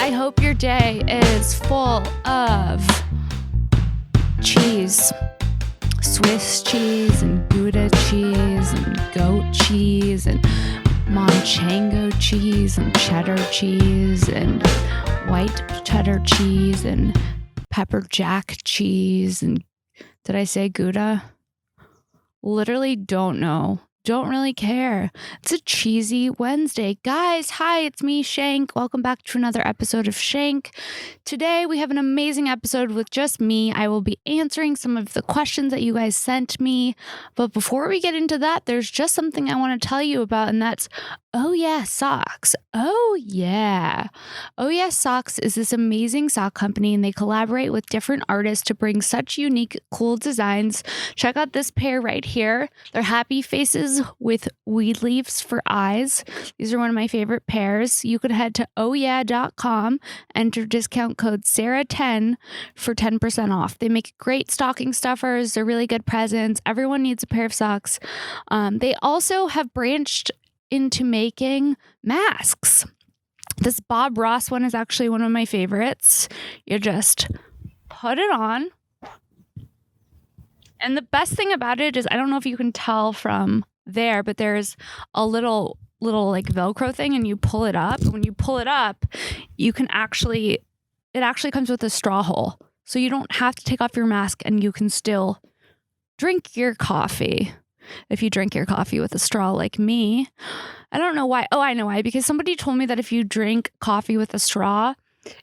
I hope your day is full of cheese. Swiss cheese and Gouda cheese and goat cheese and Manchego cheese and cheddar cheese and white cheddar cheese and pepper jack cheese and did I say Gouda? Literally don't know. Don't really care. It's a cheesy Wednesday. Guys, hi, it's me, SHENK. Welcome back to another episode of SHENK. Today, we have an amazing episode with just me. I will be answering some of the questions that you guys sent me. But before we get into that, there's just something I want to tell you about, and that's Oh Yeah Socks. Oh Yeah Socks is this amazing sock company, and they collaborate with different artists to bring such unique, cool designs. Check out this pair right here. They're happy faces with weed leaves for eyes. These are one of my favorite pairs. You could head to ohyeah.com, enter discount code Sara10 for 10% off. They make great stocking stuffers. They're really good presents. Everyone needs a pair of socks. They also have branched into making masks. This Bob Ross one is actually one of my favorites. You just put it on. And the best thing about it is, I don't know if you can tell from there, but there's a little like Velcro thing, and you pull it up. When you pull it up, you can it actually comes with a straw hole. So you don't have to take off your mask, and you can still drink your coffee. If you drink your coffee with a straw like me. I don't know why. Oh, I know why. Because somebody told me that if you drink coffee with a straw,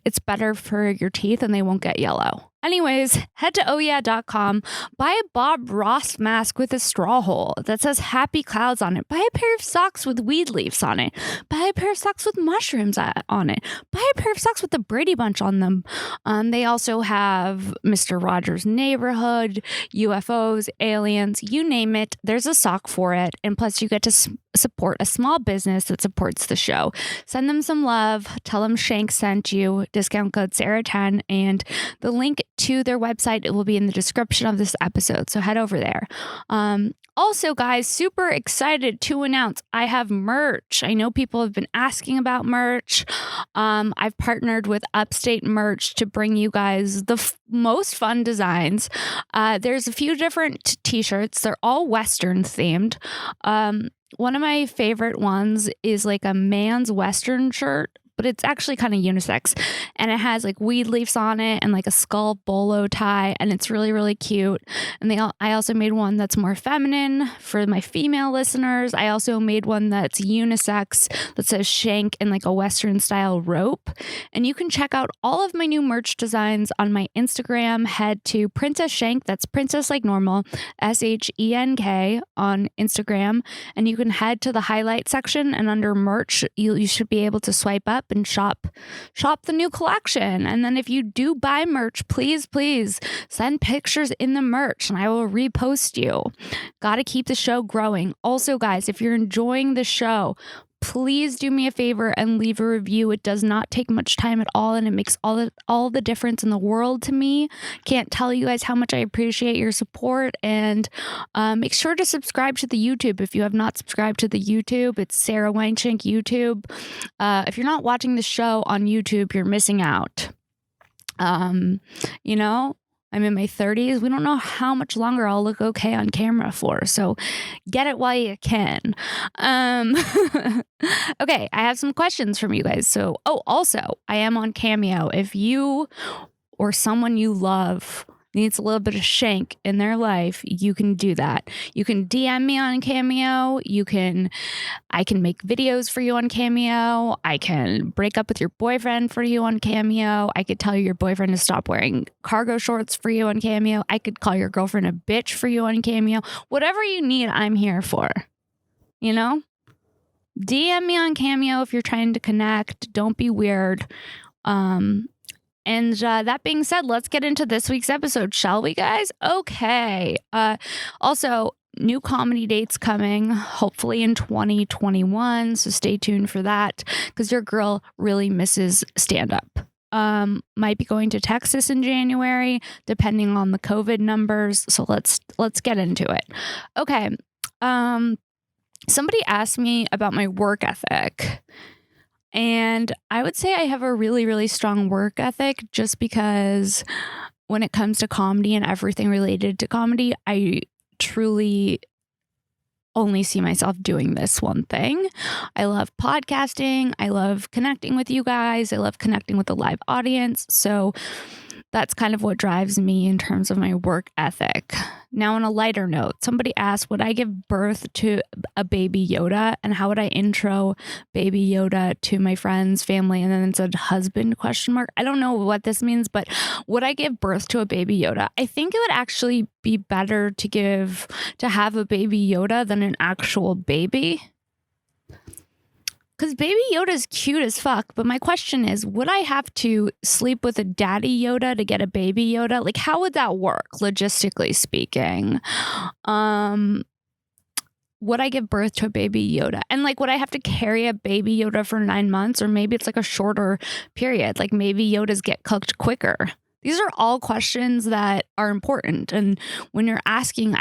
it's better for your teeth and they won't get yellow. Anyways, head to ohyeah.com, buy a Bob Ross mask with a straw hole that says happy clouds on it. Buy a pair of socks with weed leaves on it. Buy a pair of socks with mushrooms on it. Buy a pair of socks with the Brady Bunch on them. They also have Mr. Rogers' Neighborhood, UFOs, aliens, you name it. There's a sock for it. And plus you get to support a small business that supports the show. Send them some love. Tell them SHENK sent you. Discount code Sara10, and the link to their website, it will be in the description of this episode. So head over there. Also, guys, super excited to announce I have merch. I know people have been asking about merch. I've partnered with Upstate Merch to bring you guys the most fun designs. There's a few different t-shirts. They're all Western themed. One of my favorite ones is like a man's Western shirt, but it's actually kind of unisex, and it has like weed leaves on it and like a skull bolo tie, and it's really, really cute. And I also made one that's more feminine for my female listeners. I also made one that's unisex that says SHENK in like a Western style rope. And you can check out all of my new merch designs on my Instagram. Head to Princess SHENK, that's princess like normal, SHENK on Instagram, and you can head to the highlight section, and under merch, you should be able to swipe up and shop the new collection. And then if you do buy merch, please send pictures in the merch and I will repost you. Gotta keep the show growing. Also, guys, if you're enjoying the show, please do me a favor and leave a review. It does not take much time at all, and it makes all the difference in the world to me. Can't tell you guys how much I appreciate your support. And make sure to subscribe to the YouTube if you have not subscribed to the YouTube. It's Sara Weinshenk YouTube. If you're not watching the show on YouTube, you're missing out. I'm in my 30s. We don't know how much longer I'll look okay on camera for, so get it while you can. Okay, I have some questions from you guys. So, also, I am on Cameo. If you or someone you love needs a little bit of SHENK in their life, you can do that. You can DM me on Cameo. I can make videos for you on Cameo. I can break up with your boyfriend for you on Cameo. I could tell your boyfriend to stop wearing cargo shorts for you on Cameo. I could call your girlfriend a bitch for you on Cameo. Whatever you need, I'm here for. DM me on Cameo if you're trying to connect. Don't be weird. And that being said, let's get into this week's episode, shall we, guys? Okay. Also, new comedy dates coming, hopefully in 2021. So stay tuned for that, because your girl really misses stand-up. Might be going to Texas in January, depending on the COVID numbers. So let's get into it. Okay. Somebody asked me about my work ethic. And I would say I have a really, really strong work ethic just because when it comes to comedy and everything related to comedy, I truly only see myself doing this one thing. I love podcasting. I love connecting with you guys. I love connecting with the live audience. So that's kind of what drives me in terms of my work ethic. Now, on a lighter note, somebody asked, would I give birth to a baby Yoda? And how would I intro baby Yoda to my friends, family, and then it said husband ? I don't know what this means, but would I give birth to a baby Yoda? I think it would actually be better to have a baby Yoda than an actual baby. Because baby Yoda is cute as fuck. But my question is, would I have to sleep with a daddy Yoda to get a baby Yoda? Like, how would that work, logistically speaking? Would I give birth to a baby Yoda? And like, would I have to carry a baby Yoda for 9 months? Or maybe it's like a shorter period. Like maybe Yodas get cooked quicker. These are all questions that are important. And when you're asking,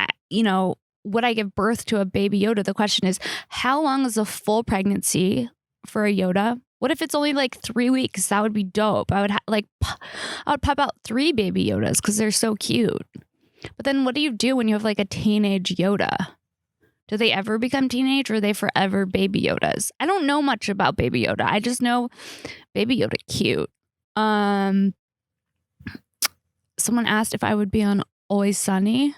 would I give birth to a baby Yoda? The question is, how long is a full pregnancy for a Yoda? What if it's only like 3 weeks? That would be dope. I would pop out 3 baby Yodas because they're so cute. But then what do you do when you have like a teenage Yoda? Do they ever become teenage or are they forever baby Yodas? I don't know much about baby Yoda. I just know baby Yoda cute. Someone asked if I would be on Always Sunny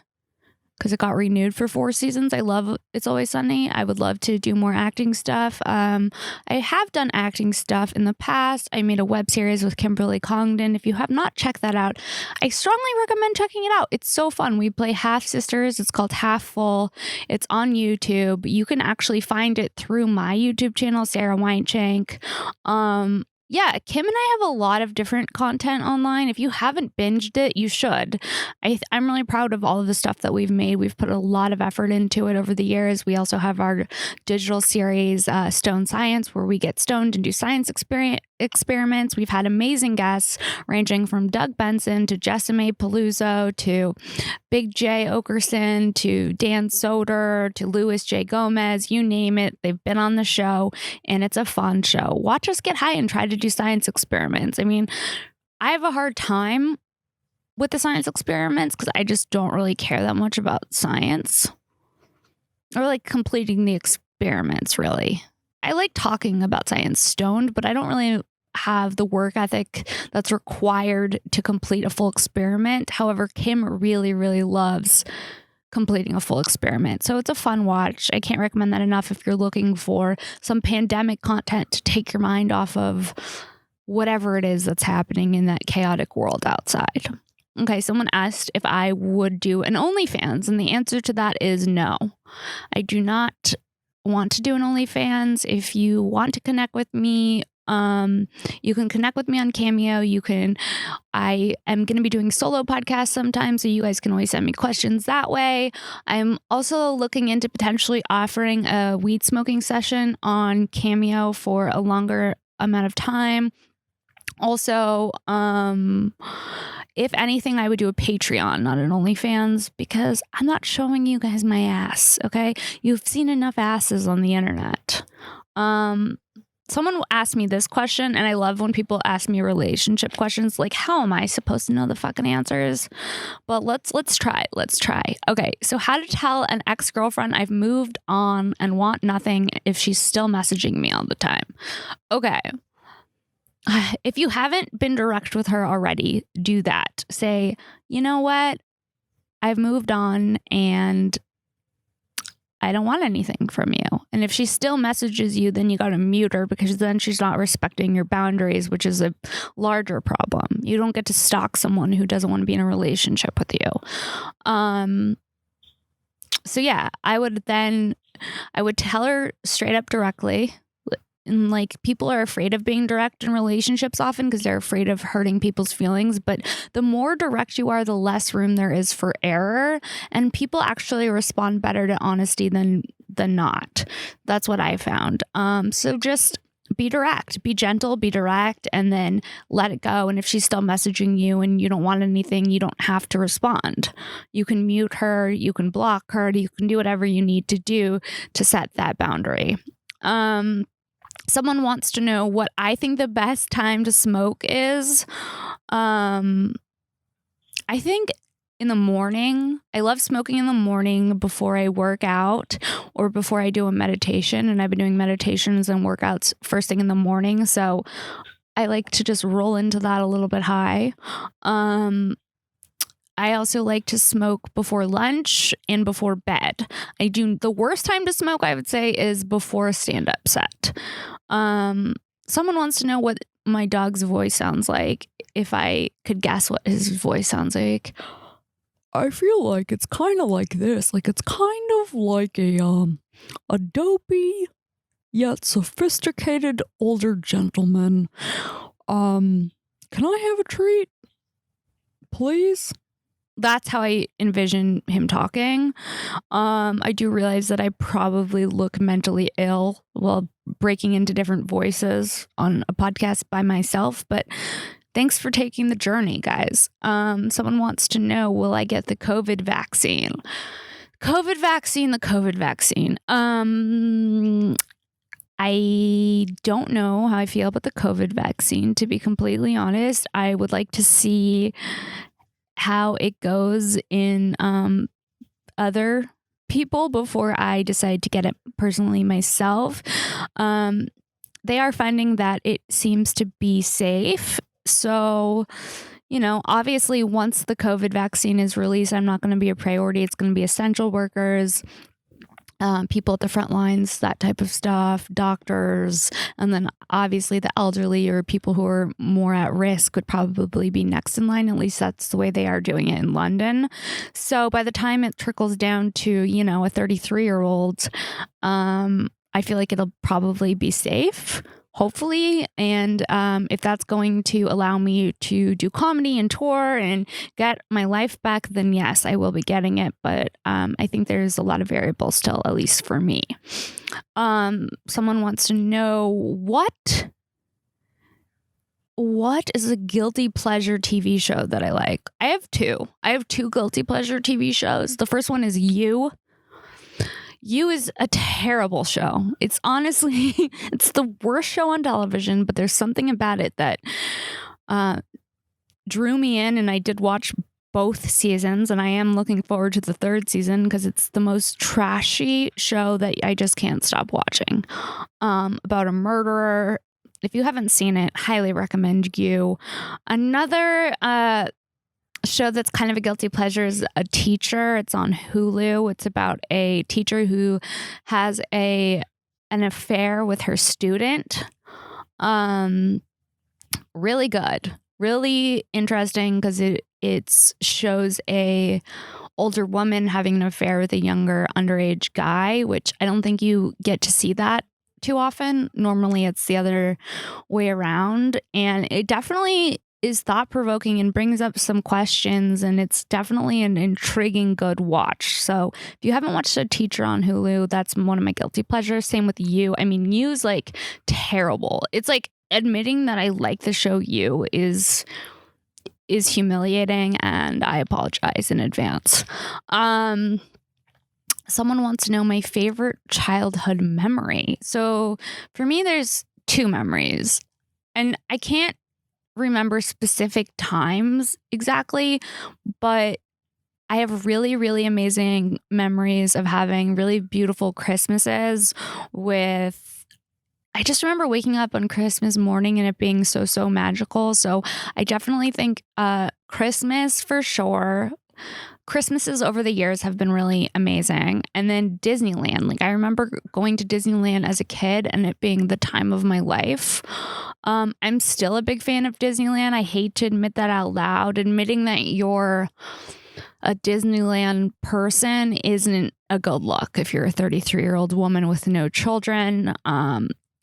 because it got renewed for 4 seasons. I love It's Always Sunny. I would love to do more acting stuff. I have done acting stuff in the past. I made a web series with Kimberly Congdon. If you have not checked that out, I strongly recommend checking it out. It's so fun. We play half sisters. It's called Half Full. It's on YouTube. You can actually find it through my YouTube channel, Sara Weinshenk. Yeah, Kim and I have a lot of different content online. If you haven't binged it, you should. I'm really proud of all of the stuff that we've made. We've put a lot of effort into it over the years. We also have our digital series, Stone Science, where we get stoned and do science experiments. We've had amazing guests ranging from Doug Benson to Jessime Paluzzo to Big J Okerson to Dan Soder to Louis J. Gomez, you name it. They've been on the show and it's a fun show. Watch us get high and try to do science experiments. I mean, I have a hard time with the science experiments because I just don't really care that much about science or like completing the experiments, really. I like talking about science stoned, but I don't really have the work ethic that's required to complete a full experiment. However, Kim really, really loves completing a full experiment. So it's a fun watch. I can't recommend that enough if you're looking for some pandemic content to take your mind off of whatever it is that's happening in that chaotic world outside. Okay, someone asked if I would do an OnlyFans, and the answer to that is no. I do not want to do an OnlyFans. If you want to connect with me, you can connect with me on Cameo. I am going to be doing solo podcasts sometimes, so you guys can always send me questions that way. I'm also looking into potentially offering a weed smoking session on Cameo for a longer amount of time. Also, if anything, I would do a Patreon, not an OnlyFans, because I'm not showing you guys my ass, okay? You've seen enough asses on the internet. Someone asked me this question, and I love when people ask me relationship questions. Like, how am I supposed to know the fucking answers? But let's try. Okay, so how to tell an ex-girlfriend I've moved on and want nothing if she's still messaging me all the time. Okay. If you haven't been direct with her already, do that. Say, you know what? I've moved on and I don't want anything from you. And if she still messages you, then you got to mute her because then she's not respecting your boundaries, which is a larger problem. You don't get to stalk someone who doesn't want to be in a relationship with you. So yeah, I would tell her straight up directly. And like, people are afraid of being direct in relationships often because they're afraid of hurting people's feelings. But the more direct you are, the less room there is for error. And people actually respond better to honesty than not. That's what I found. So just be direct, be gentle, be direct, and then let it go. And if she's still messaging you and you don't want anything, you don't have to respond. You can mute her, you can block her, you can do whatever you need to do to set that boundary. Someone wants to know what I think the best time to smoke is. I think in the morning. I love smoking in the morning before I work out or before I do a meditation. And I've been doing meditations and workouts first thing in the morning. So I like to just roll into that a little bit high. I also like to smoke before lunch and before bed. The worst time to smoke, I would say, is before a stand-up set. Someone wants to know what my dog's voice sounds like. If I could guess what his voice sounds like. I feel like it's kind of like this. Like it's kind of like a dopey yet sophisticated older gentleman. Can I have a treat? Please? That's how I envision him talking. I do realize that I probably look mentally ill while breaking into different voices on a podcast by myself, but thanks for taking the journey, guys. Someone wants to know, will I get the COVID vaccine? The COVID vaccine. I don't know how I feel about the COVID vaccine, to be completely honest. I would like to see how it goes in other people before I decide to get it personally myself. They are finding that it seems to be safe. So, obviously once the COVID vaccine is released, I'm not going to be a priority. It's going to be essential workers, people at the front lines, that type of stuff, doctors, and then obviously the elderly or people who are more at risk would probably be next in line. At least that's the way they are doing it in London. So by the time it trickles down to, a 33-year-old, I feel like it'll probably be safe, hopefully. And if that's going to allow me to do comedy and tour and get my life back, then yes, I will be getting it. But I think there's a lot of variables still, at least for me. Someone wants to know what is a guilty pleasure TV show that I like? I have two guilty pleasure TV shows. The first one is You. You is a terrible show. It's honestly, it's the worst show on television, but there's something about it that drew me in, and I did watch both seasons, and I am looking forward to the third season because it's the most trashy show that I just can't stop watching. About a murderer. If you haven't seen it, highly recommend You. Another show that's kind of a guilty pleasure is A Teacher. It's on Hulu. It's about a teacher who has an affair with her student. Really good, really interesting because it shows a older woman having an affair with a younger underage guy, which I don't think you get to see that too often. Normally it's the other way around, and it definitely is thought-provoking and brings up some questions, and it's definitely an intriguing, good watch. So if you haven't watched A Teacher on Hulu, that's one of my guilty pleasures. Same with You. I mean, You's like terrible. It's like admitting that I like the show You is humiliating, and I apologize in advance. Someone wants to know my favorite childhood memory. So for me, there's two memories, and I can't remember specific times exactly, but I have really, really amazing memories of having really beautiful Christmases I just remember waking up on Christmas morning and it being so magical. So I definitely think Christmas for sure. Christmases over the years have been really amazing. And then Disneyland. Like I remember going to Disneyland as a kid and it being the time of my life. I'm still a big fan of Disneyland. I hate to admit that out loud. Admitting that you're a Disneyland person isn't a good look if you're a 33-year-old woman with no children.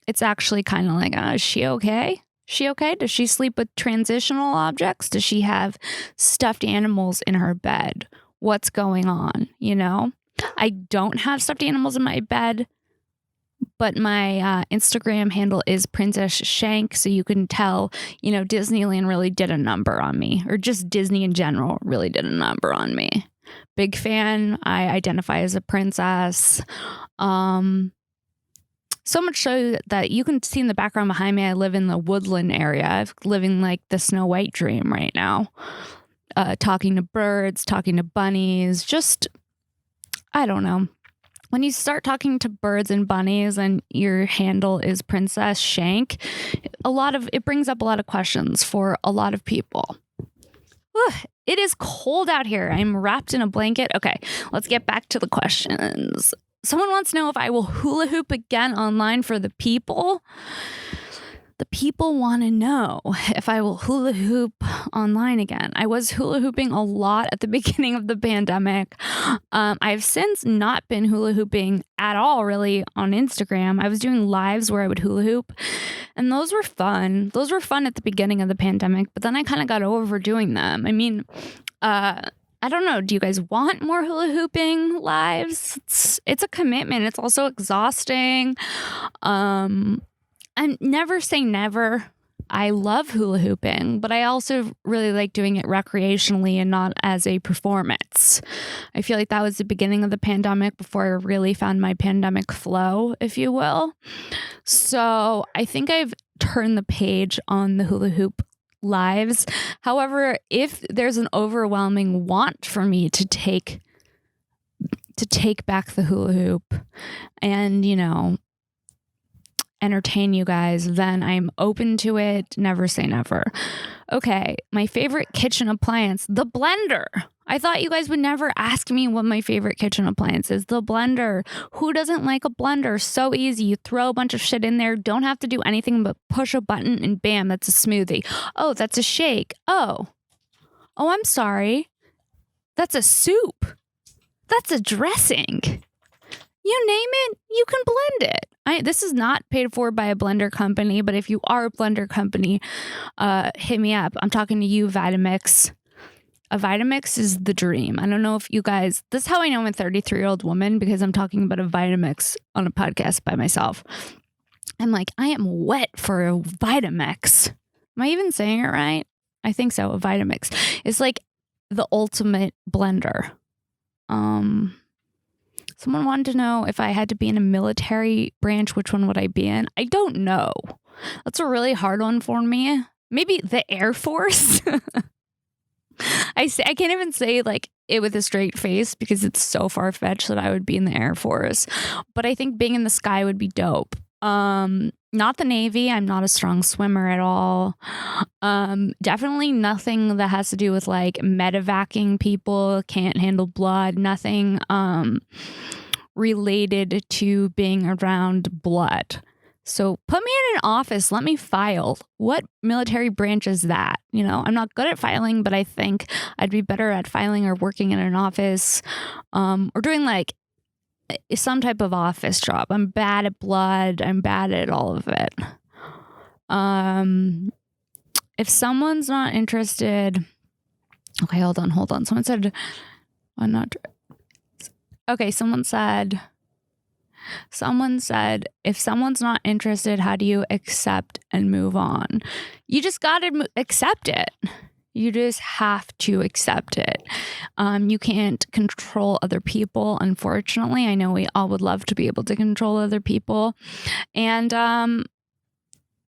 It's actually kind of like, is she okay? She okay? Does she sleep with transitional objects? Does she have stuffed animals in her bed? What's going on? I don't have stuffed animals in my bed, but my Instagram handle is Princess Shank. So you can tell, Disneyland really did a number on me, or just Disney in general really did a number on me. Big fan. I identify as a princess. So much so that you can see in the background behind me, I live in the woodland area. I'm living like the Snow White dream right now. Talking to birds, talking to bunnies, just, I don't know. When you start talking to birds and bunnies and your handle is Princess Shank, it brings up a lot of questions for a lot of people. It is cold out here. I'm wrapped in a blanket. Okay, let's get back to the questions. Someone wants to know if I will hula hoop again online for the people. The people want to know if I will hula hoop online again. I was hula hooping a lot at the beginning of the pandemic. I've since not been hula hooping at all, really, on Instagram. I was doing lives where I would hula hoop, and those were fun. Those were fun at the beginning of the pandemic, but then I kind of got over doing them. I mean, I don't know. Do you guys want more hula hooping lives? It's a commitment. It's also exhausting. And never say never. I love hula hooping, but I also really like doing it recreationally and not as a performance. I feel like that was the beginning of the pandemic before I really found my pandemic flow, if you will. So I think I've turned the page on the hula hoop lives. However, if there's an overwhelming want for me to take back the hula hoop and, entertain you guys, then I'm open to it. Never say never. Okay, my favorite kitchen appliance, the blender. I thought you guys would never ask me what my favorite kitchen appliance is. The blender. Who doesn't like a blender? So easy. You throw a bunch of shit in there. Don't have to do anything but push a button and bam, that's a smoothie. Oh, that's a shake. Oh, I'm sorry. That's a soup. That's a dressing. You name it, you can blend it. This is not paid for by a blender company, but if you are a blender company, hit me up. I'm talking to you, Vitamix. A Vitamix is the dream. I don't know if you guys, this is how I know I'm a 33-year-old woman, because I'm talking about a Vitamix on a podcast by myself. I'm like, I am wet for a Vitamix. Am I even saying it right? I think so. A Vitamix. It's like the ultimate blender. Someone wanted to know if I had to be in a military branch, which one would I be in? I don't know. That's a really hard one for me. Maybe the Air Force. I can't even say like it with a straight face because it's so far-fetched that I would be in the Air Force. But I think being in the sky would be dope. Not the Navy. I'm not a strong swimmer at all. Definitely nothing that has to do with like medevacing people, can't handle blood, nothing related to being around blood. So put me in an office, let me file. What military branch is that? I'm not good at filing, but I think I'd be better at filing or working in an office, or doing like some type of office job. I'm bad at blood. I'm bad at all of it. If someone's not interested, okay, hold on. Someone said, I'm not. Okay, someone said, if someone's not interested, how do you accept and move on? You just gotta accept it. You just have to accept it. You can't control other people, unfortunately. I know we all would love to be able to control other people. And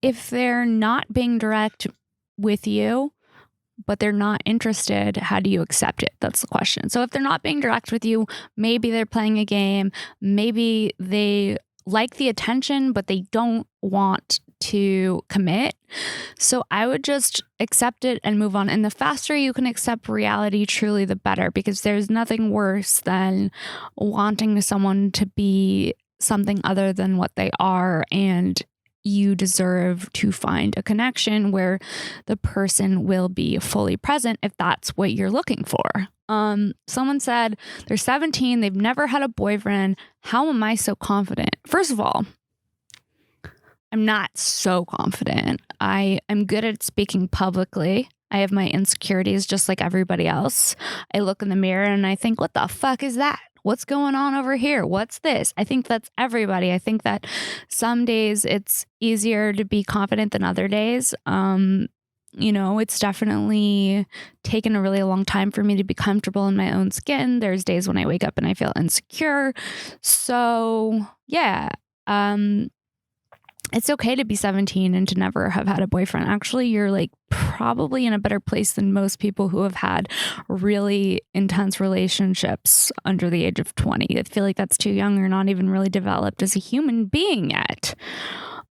if they're not being direct with you, but they're not interested, how do you accept it? That's the question. So if they're not being direct with you, maybe they're playing a game. Maybe they like the attention, but they don't want to commit. So I would just accept it and move on. And the faster you can accept reality, truly the better, because there's nothing worse than wanting someone to be something other than what they are. And you deserve to find a connection where the person will be fully present if that's what you're looking for. Someone said they're 17, they've never had a boyfriend. How am I so confident? First of all, I'm not so confident. I am good at speaking publicly. I have my insecurities just like everybody else. I look in the mirror and I think, what the fuck is that? What's going on over here? What's this? I think that's everybody. I think that some days it's easier to be confident than other days. It's definitely taken a really long time for me to be comfortable in my own skin. There's days when I wake up and I feel insecure. So yeah, it's okay to be 17 and to never have had a boyfriend. Actually, you're like probably in a better place than most people who have had really intense relationships under the age of 20. I feel like that's too young. You're not even really developed as a human being yet.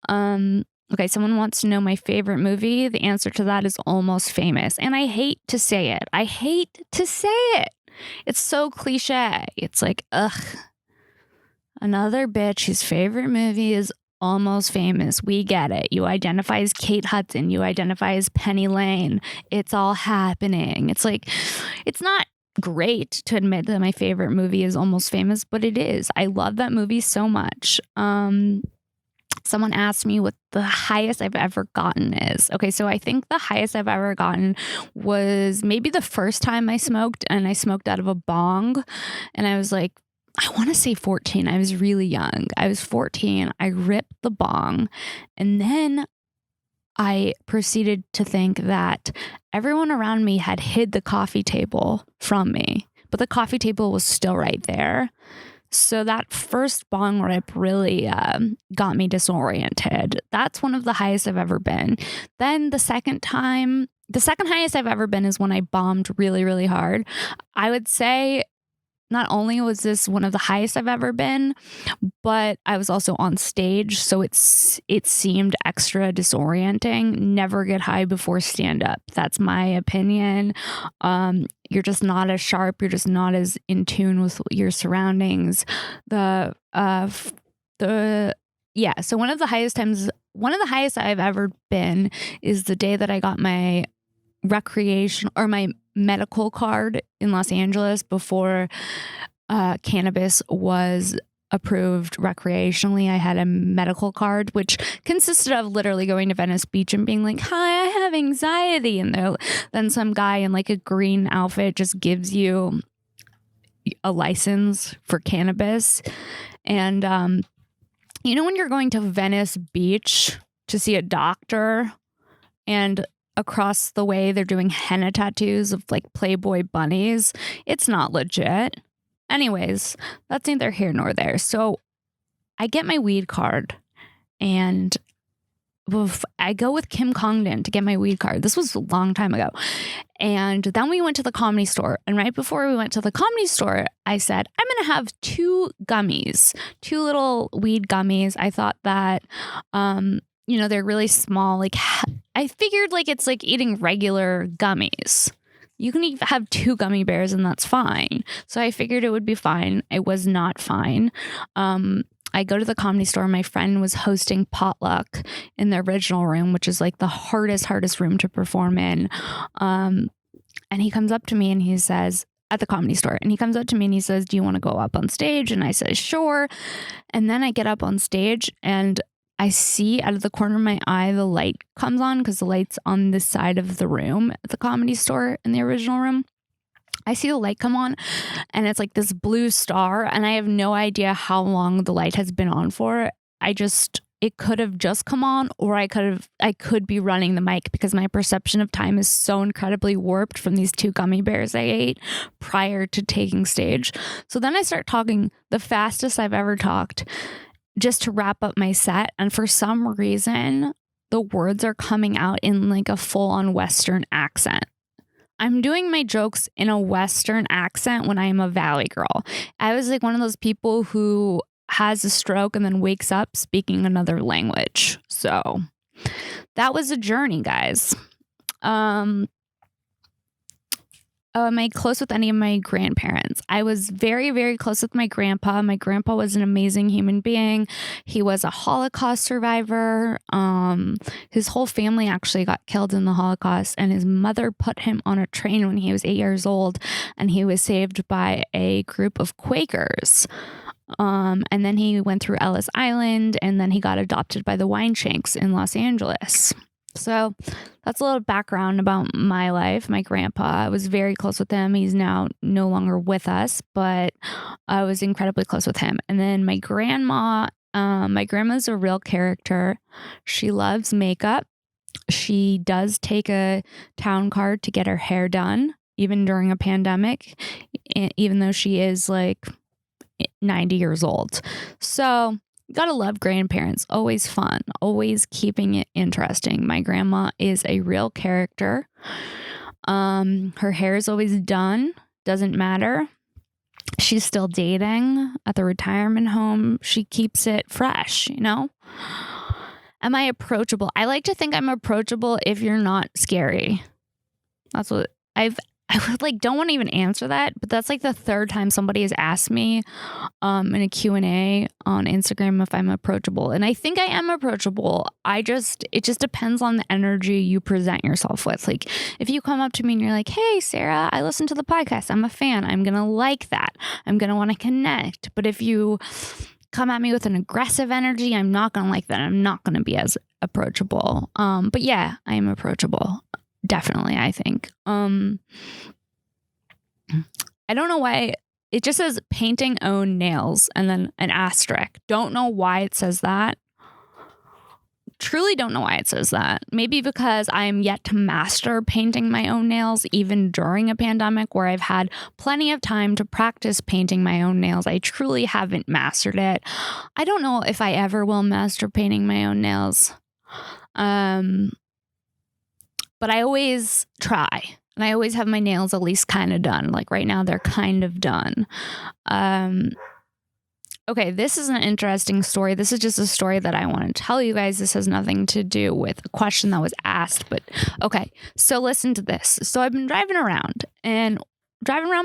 Okay, someone wants to know my favorite movie. The answer to that is Almost Famous. And I hate to say it. It's so cliche. It's like, ugh. Another bitch whose favorite movie is Almost Famous. We get it. You identify as Kate Hudson. You identify as Penny Lane. It's all happening. It's like, it's not great to admit that my favorite movie is Almost Famous, but it is. I love that movie so much. Someone asked me what the highest I've ever gotten is. Okay, so I think the highest I've ever gotten was maybe the first time I smoked, and I smoked out of a bong, and I was like, I want to say 14. I was really young. I was 14. I ripped the bong, and then I proceeded to think that everyone around me had hid the coffee table from me, but the coffee table was still right there. So that first bong rip really got me disoriented. That's one of the highest I've ever been. Then the second highest I've ever been is when I bombed really, really hard. I would say not only was this one of the highest I've ever been, but I was also on stage, so it seemed extra disorienting. Never get high before stand-up. That's my opinion. You're just not as sharp. You're just not as in tune with your surroundings. So one of the highest I've ever been is the day that I got my recreation or my medical card in Los Angeles before cannabis was approved recreationally. I had a medical card, which consisted of literally going to Venice Beach and being like, hi, I have anxiety. And then some guy in like a green outfit just gives you a license for cannabis. And, when you're going to Venice Beach to see a doctor and across the way they're doing henna tattoos of like Playboy bunnies, it's not legit. Anyways, that's neither here nor there. So I get my weed card and I go with Kim Congdon to get my weed card. This was a long time ago. And then we went to the Comedy Store. And right before we went to the Comedy Store, I said, I'm going to have 2 gummies, 2 little weed gummies. I thought that, they're really small. Like I figured like it's like eating regular gummies. You can have 2 gummy bears and that's fine. So I figured it would be fine. It was not fine. I go to the Comedy Store. My friend was hosting potluck in the original room, which is like the hardest room to perform in. And he comes up to me and he says, at the Comedy Store, and he comes up to me and he says, do you want to go up on stage? And I said, sure. And then I get up on stage and I see out of the corner of my eye, the light comes on because the light's on this side of the room at the Comedy Store in the original room. I see the light come on and it's like this blue star and I have no idea how long the light has been on for. It could have just come on or I could be running the mic because my perception of time is so incredibly warped from these 2 gummy bears I ate prior to taking stage. So then I start talking the fastest I've ever talked just to wrap up my set. And for some reason, the words are coming out in like a full-on Western accent. I'm doing my jokes in a Western accent when I'm a Valley girl. I was like one of those people who has a stroke and then wakes up speaking another language. So that was a journey, guys. Am I close with any of my grandparents? I was very, very close with my grandpa. My grandpa was an amazing human being. He was a Holocaust survivor. His whole family actually got killed in the Holocaust, and his mother put him on a train when he was 8 years old, and he was saved by a group of Quakers. And then he went through Ellis Island, and then he got adopted by the Weinshenks in Los Angeles. So that's a little background about my life. My grandpa, I was very close with him. He's now no longer with us, but I was incredibly close with him. And then my grandma's a real character. She loves makeup. She does take a town card to get her hair done, even during a pandemic, even though she is like 90 years old. So Gotta love grandparents. Always fun. Always keeping it interesting. My grandma is a real character. Her hair is always done. Doesn't matter. She's still dating at the retirement home. She keeps it fresh, you know? Am I approachable? I like to think I'm approachable if you're not scary. That's what I like don't want to even answer that, but that's like the third time somebody has asked me in a Q&A on Instagram if I'm approachable. And I think I am approachable. It just depends on the energy you present yourself with. Like if you come up to me and you're like, "Hey, Sarah, I listened to the podcast. I'm a fan." I'm going to like that. I'm going to want to connect. But if you come at me with an aggressive energy, I'm not going to like that. I'm not going to be as approachable. But yeah, I am approachable. Definitely, I think. I don't know why it just says painting own nails and then an asterisk. Don't know why it says that. Truly don't know why it says that. Maybe because I am yet to master painting my own nails, even during a pandemic where I've had plenty of time to practice painting my own nails. I truly haven't mastered it. I don't know if I ever will master painting my own nails. But I always try, and I always have my nails at least kind of done. Like right now, they're kind of done. Okay, this is an interesting story. This is just a story that I want to tell you guys. This has nothing to do with a question that was asked, but okay. So listen to this. So I've been driving around my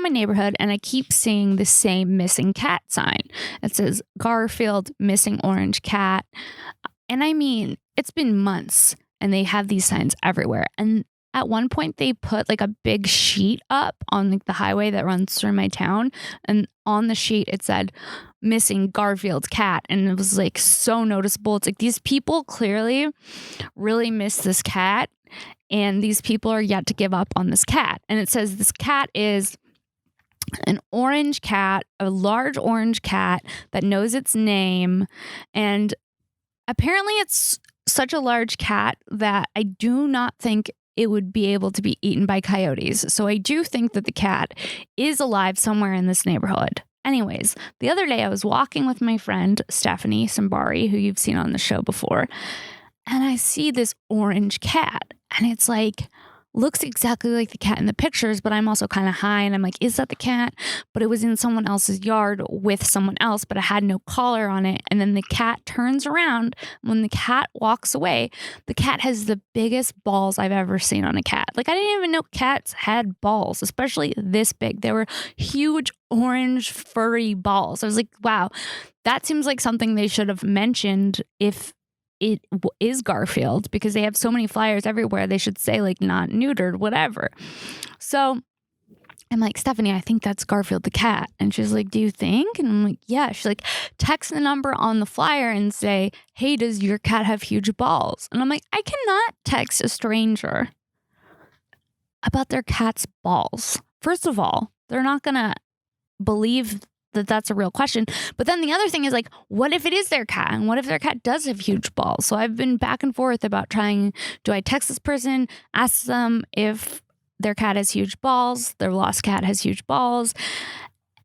neighborhood, and I keep seeing the same missing cat sign. It says Garfield, missing orange cat. And I mean, it's been months. And they have these signs everywhere. And at one point, they put like a big sheet up on like the highway that runs through my town. And on the sheet, it said, "Missing Garfield's cat." And it was like so noticeable. It's like these people clearly really miss this cat. And these people are yet to give up on this cat. And it says this cat is an orange cat, a large orange cat that knows its name. And apparently it's such a large cat that I do not think it would be able to be eaten by coyotes. So I do think that the cat is alive somewhere in this neighborhood. Anyways, the other day I was walking with my friend Stephanie Sambari, who you've seen on the show before, and I see this orange cat, and it's like looks exactly like the cat in the pictures, but I'm also kind of high and I'm like, is that the cat? But it was in someone else's yard with someone else, but it had no collar on it. And then the cat turns around. When the cat walks away, the cat has the biggest balls I've ever seen on a cat. Like I didn't even know cats had balls, especially this big. They were huge orange furry balls. I was like, wow, that seems like something they should have mentioned if it is Garfield, because they have so many flyers everywhere. They should say like not neutered, whatever. So I'm like, Stephanie, I think that's Garfield the cat. And she's like, do you think? And I'm like, yeah. She's like, text the number on the flyer and say, hey, does your cat have huge balls? And I'm like, I cannot text a stranger about their cat's balls. First of all, they're not going to believe that that's a real question. But then the other thing is like, what if it is their cat? And what if their cat does have huge balls? So I've been back and forth about do I text this person, ask them if their cat has huge balls, their lost cat has huge balls,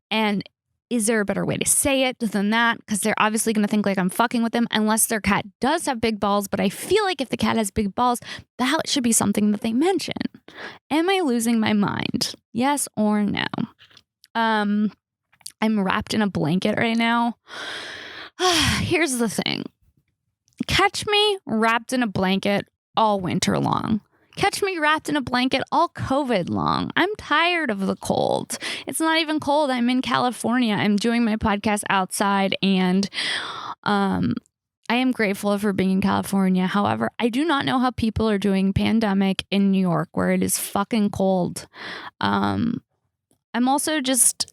and is there a better way to say it than that? Because they're obviously going to think like I'm fucking with them unless their cat does have big balls. But I feel like if the cat has big balls, that should be something that they mention. Am I losing my mind? Yes or no? I'm wrapped in a blanket right now. Here's the thing. Catch me wrapped in a blanket all winter long. Catch me wrapped in a blanket all COVID long. I'm tired of the cold. It's not even cold. I'm in California. I'm doing my podcast outside, and I am grateful for being in California. However, I do not know how people are doing pandemic in New York where it is fucking cold. I'm also just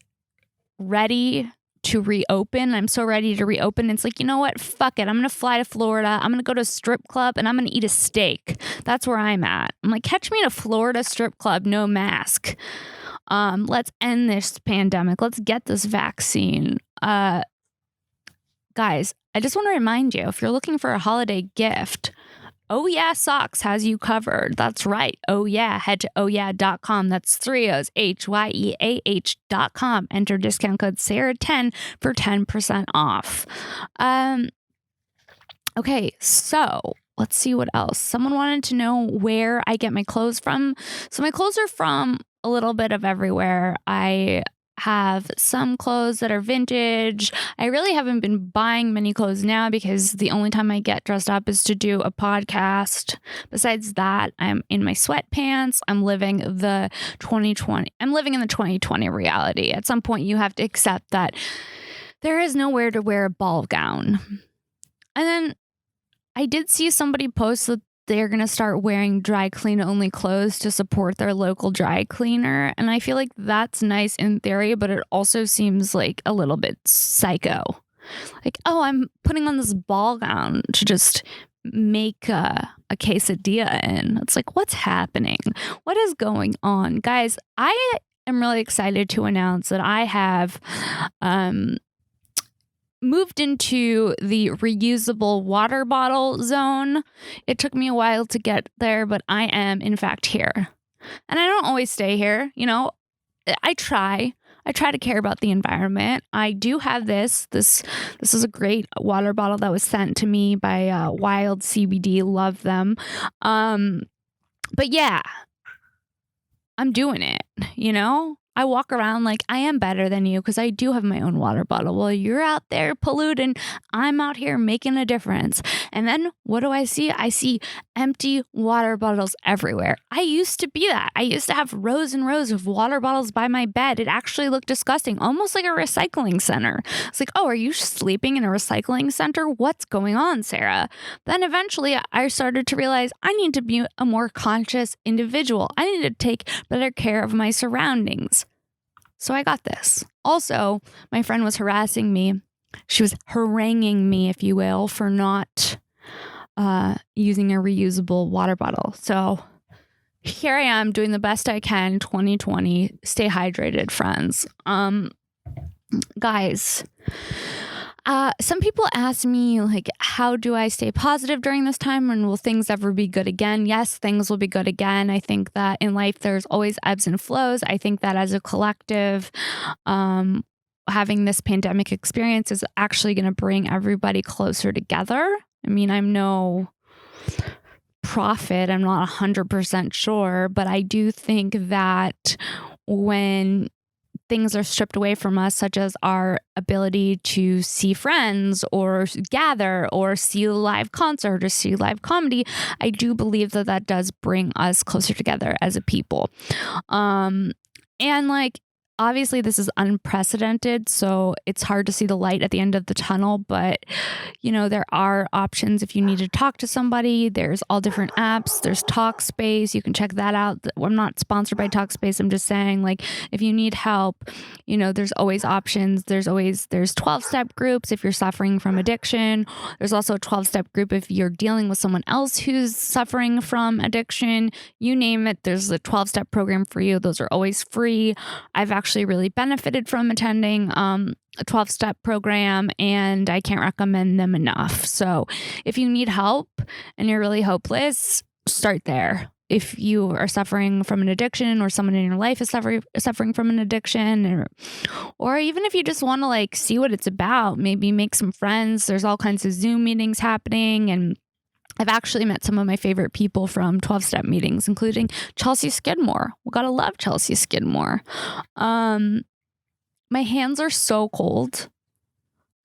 ready to reopen. I'm so ready to reopen. It's like, you know what? Fuck it. I'm going to fly to Florida. I'm going to go to a strip club and I'm going to eat a steak. That's where I'm at. I'm like, catch me at a Florida strip club, no mask. Let's end this pandemic. Let's get this vaccine. Guys, I just want to remind you, if you're looking for a holiday gift, Oh Yeah Socks has you covered. That's right. Oh Yeah. Head to ohyeah.com. That's 3 O's, HYEAH.com. Enter discount code Sarah10 for 10% off. Okay, so let's see what else. Someone wanted to know where I get my clothes from. So my clothes are from a little bit of everywhere. I have some clothes that are vintage. I really haven't been buying many clothes now because the only time I get dressed up is to do a podcast. Besides that, I'm in my sweatpants. I'm living the 2020. I'm living in the 2020 reality. At some point, you have to accept that there is nowhere to wear a ball gown. And then I did see somebody post that they're going to start wearing dry clean only clothes to support their local dry cleaner. And I feel like that's nice in theory, but it also seems like a little bit psycho. Like, oh, I'm putting on this ball gown to just make a quesadilla in. It's like, what's happening? What is going on? Guys, I am really excited to announce that I have moved into the reusable water bottle zone. It took me a while to get there, but I am in fact here. And I don't always stay here. You know, I try to care about the environment. I do have this is a great water bottle that was sent to me by Wild CBD. Love them. But yeah, I'm doing it, you know? I walk around like I am better than you because I do have my own water bottle. Well, you're out there polluting. I'm out here making a difference. And then what do I see? I see empty water bottles everywhere. I used to be that. I used to have rows and rows of water bottles by my bed. It actually looked disgusting, almost like a recycling center. It's like, oh, are you sleeping in a recycling center? What's going on, Sarah? Then eventually I started to realize I need to be a more conscious individual. I need to take better care of my surroundings. So I got this. Also, my friend was harassing me. She was haranguing me, if you will, for not using a reusable water bottle. So here I am doing the best I can, 2020. Stay hydrated, friends. Guys, some people ask me, like, how do I stay positive during this time and will things ever be good again? Yes, things will be good again. I think that in life, there's always ebbs and flows. I think that as a collective, having this pandemic experience is actually going to bring everybody closer together. I mean, I'm no prophet. I'm not 100% sure, but I do think that when things are stripped away from us, such as our ability to see friends or gather or see a live concert or see live comedy, I do believe that that does bring us closer together as a people. And like, obviously this is unprecedented, so it's hard to see the light at the end of the tunnel, but you know, there are options if you need to talk to somebody. There's all different apps. There's Talkspace. You can check that out. I'm not sponsored by Talkspace. I'm just saying, like, if you need help, you know, there's always options. There's 12-step groups if you're suffering from addiction. There's also a 12-step group if you're dealing with someone else who's suffering from addiction. You name it, there's a 12-step program for you. Those are always free. I've actually really benefited from attending a 12-step program, and I can't recommend them enough. So if you need help and you're really hopeless, start there. If you are suffering from an addiction or someone in your life is suffering from an addiction, or even if you just want to like see what it's about, maybe make some friends. There's all kinds of Zoom meetings happening, and I've actually met some of my favorite people from 12-step meetings, including Chelsea Skidmore. We gotta love Chelsea Skidmore. My hands are so cold.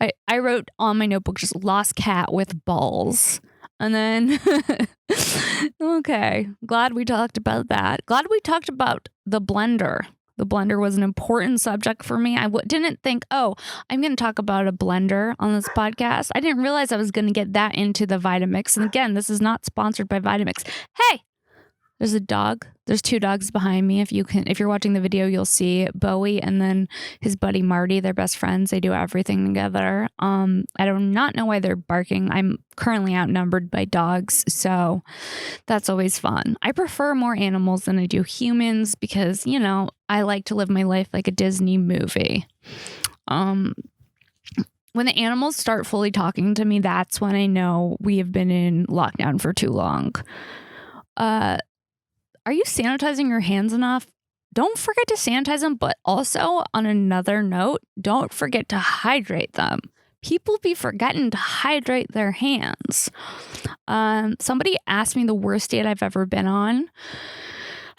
I wrote on my notebook just lost cat with balls. And then, okay, glad we talked about that. Glad we talked about the blender. The blender was an important subject for me. I didn't think, oh, I'm going to talk about a blender on this podcast. I didn't realize I was going to get that into the Vitamix. And again, this is not sponsored by Vitamix. Hey, there's a dog. There's two dogs behind me. If you're watching the video, you'll see Bowie and then his buddy Marty. They're best friends. They do everything together. I do not know why they're barking. I'm currently outnumbered by dogs, so that's always fun. I prefer more animals than I do humans because, you know, I like to live my life like a Disney movie. When the animals start fully talking to me, that's when I know we have been in lockdown for too long. Are you sanitizing your hands enough? Don't forget to sanitize them, but also on another note, don't forget to hydrate them people be forgetting to hydrate their hands. Somebody asked me the worst date I've ever been on.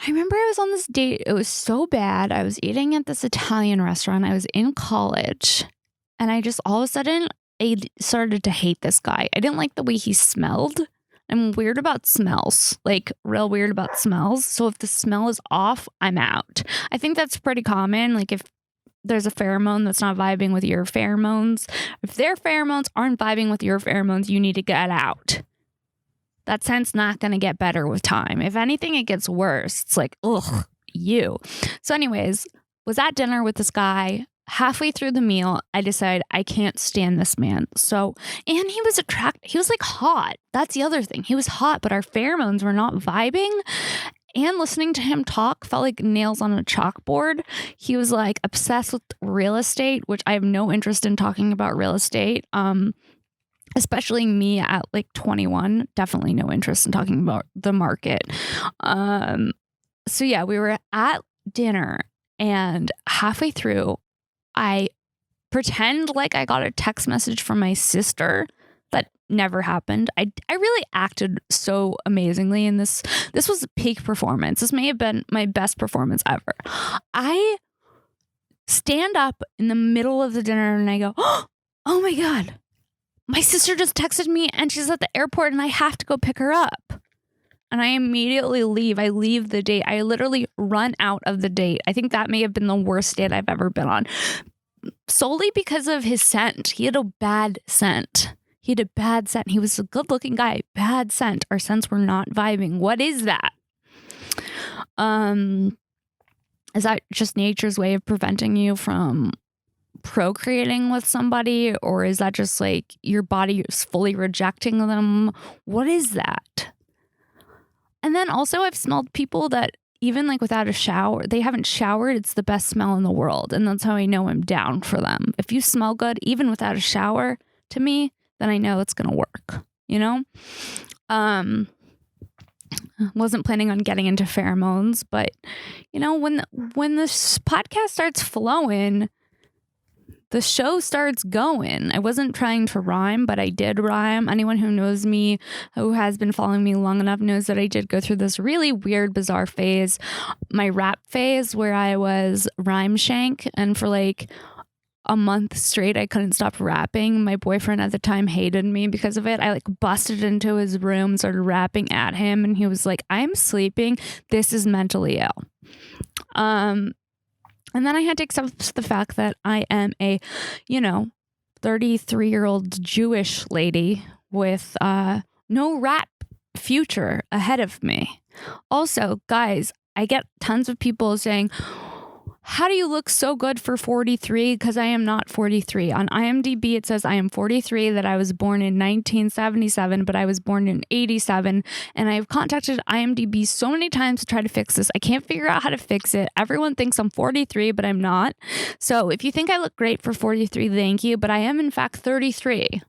I remember I was on this date. It was so bad. I was eating at this Italian restaurant. I was in college, and I just all of a sudden I started to hate this guy. I didn't like the way he smelled. I'm weird about smells, like real weird about smells. So if the smell is off, I'm out. I think that's pretty common. Like if there's a pheromone that's not vibing with your pheromones, if their pheromones aren't vibing with your pheromones, you need to get out. That scent's not going to get better with time. If anything, it gets worse. It's like, ugh, you. So anyways, was at dinner with this guy. Halfway through the meal, I decided I can't stand this man. So, and he was attractive. He was like hot. That's the other thing. He was hot, but our pheromones were not vibing. And listening to him talk felt like nails on a chalkboard. He was like obsessed with real estate, which I have no interest in talking about real estate. Especially me at like 21, definitely no interest in talking about the market. So yeah, we were at dinner, and halfway through, I pretend like I got a text message from my sister. That never happened. I really acted so amazingly in this. This was peak performance. This may have been my best performance ever. I stand up in the middle of the dinner and I go, oh my God. My sister just texted me and she's at the airport and I have to go pick her up. And I immediately leave. I leave the date. I literally run out of the date. I think that may have been the worst date I've ever been on. Solely because of his scent. He had a bad scent. He was a good looking guy. Bad scent. Our scents were not vibing. What is that? Is that just nature's way of preventing you from procreating with somebody, or is that just like your body is fully rejecting them? What is that? And then also I've smelled people that even like without a shower, they haven't showered. It's the best smell in the world. And that's how I know I'm down for them. If you smell good, even without a shower, to me, then I know it's going to work, you know? Wasn't planning on getting into pheromones, but you know, when this podcast starts flowing, the show starts going. I wasn't trying to rhyme, but I did rhyme. Anyone who knows me, who has been following me long enough, knows that I did go through this really weird, bizarre phase, my rap phase, where I was Weinshenk, and for like a month straight, I couldn't stop rapping. My boyfriend at the time hated me because of it. I like busted into his room, started rapping at him, and he was like, I'm sleeping. This is mentally ill. And then I had to accept the fact that I am a, 33-year-old Jewish lady with no rap future ahead of me. Also, guys, I get tons of people saying, how do you look so good for 43? Because I am not 43. On IMDb, it says I am 43, that I was born in 1977, but I was born in 87. And I've contacted IMDb so many times to try to fix this. I can't figure out how to fix it. Everyone thinks I'm 43, but I'm not. So if you think I look great for 43, thank you. But I am, in fact, 33.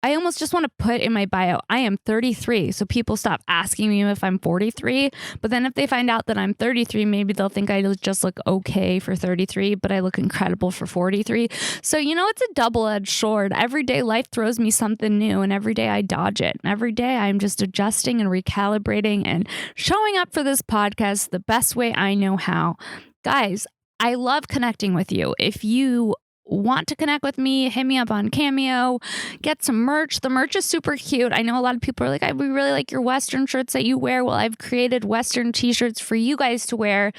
I almost just want to put in my bio, I am 33. So people stop asking me if I'm 43. But then if they find out that I'm 33, maybe they'll think I just look okay for 33, but I look incredible for 43. So, it's a double-edged sword. Every day life throws me something new, and every day I dodge it. And every day I'm just adjusting and recalibrating and showing up for this podcast the best way I know how. Guys, I love connecting with you. If you want to connect with me, hit me up on Cameo, get some merch. The merch is super cute. I know a lot of people are like, we really like your Western shirts that you wear. Well, I've created Western t-shirts for you guys to wear.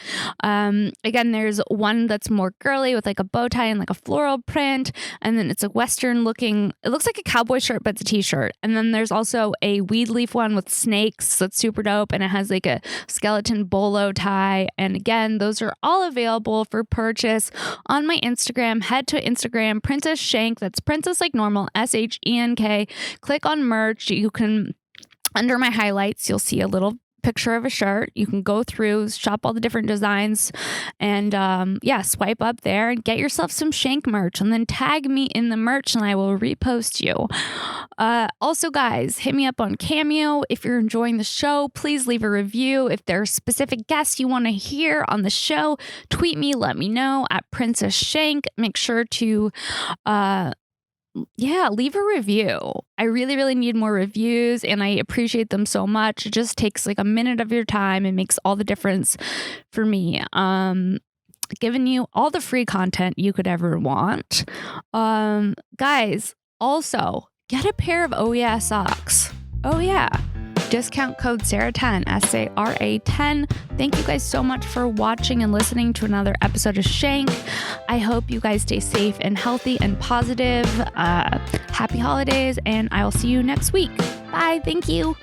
Again, there's one that's more girly with like a bow tie and like a floral print. And then it's a Western looking, it looks like a cowboy shirt, but it's a t-shirt. And then there's also a weed leaf one with snakes. That's super dope. And it has like a skeleton bolo tie. And again, those are all available for purchase on my Instagram. Head to Instagram, Princess Shenk. That's princess like normal, SHENK. Click on merch. You can, under my highlights, you'll see a little picture of a shirt. You can go through, shop all the different designs, and swipe up there and get yourself some SHENK merch, and then tag me in the merch and I will repost you. Also, guys, hit me up on Cameo. If you're enjoying the show, please leave a review. If there are specific guests you want to hear on the show, tweet me, let me know at Princess Shank. Make sure to leave a review. I really, really need more reviews, and I appreciate them so much. It just takes like a minute of your time and makes all the difference for me. Giving you all the free content you could ever want. Guys, also get a pair of Oh Yeah socks. Oh yeah. Discount code Sara10, SARA10. Thank you guys so much for watching and listening to another episode of SHENK. I hope you guys stay safe and healthy and positive. Happy holidays, and I will see you next week. Bye. Thank you.